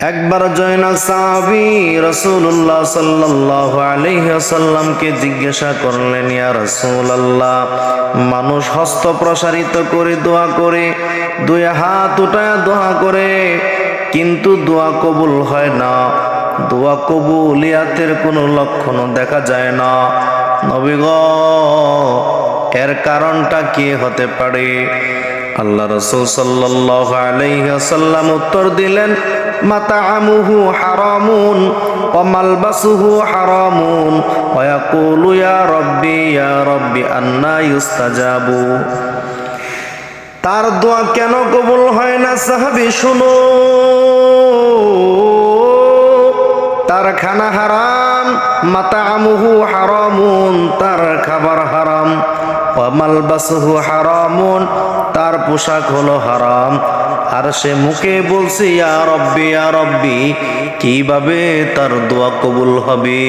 একবার জয়নাল সাহাবী রাসূলুল্লাহ সাল্লাল্লাহু আলাইহি ওয়াসাল্লামকে জিজ্ঞাসা করলেন, ইয়া রাসূলুল্লাহ, মানুষ হস্ত প্রসারিত করে দোয়া করে, দুই হাত উঠায় দোয়া করে, কিন্তু দোয়া কবুল হয় না, দোয়া কবুলিয়াতের কোনো লক্ষণও দেখা যায় না। নবী গো, এর কারণটা কি হতে পারে? আল্লাহ রাসূল সাল্লাল্লাহু আলাইহি ওয়াসাল্লাম উত্তর দিলেন, মাতাআমুহু হারামুন ওয়া মালবাসুহু হারামুন ওয়া ইয়াকুলু ইয়া রাব্বি আন্না ইউস্তাজাবু। তার দোয়া কেন কবুল হয় না সাহাবী শুনো। তার খানা হারাম, মাতাআমুহু হারামুন, তার খাবার হারাম, ওয়া মালবাসুহু হারামুন, তার পোশাক হলো হারাম। আর সে মুখে বলছে ইয়া রব্বি, কিভাবে তার দোয়া কবুল হবে?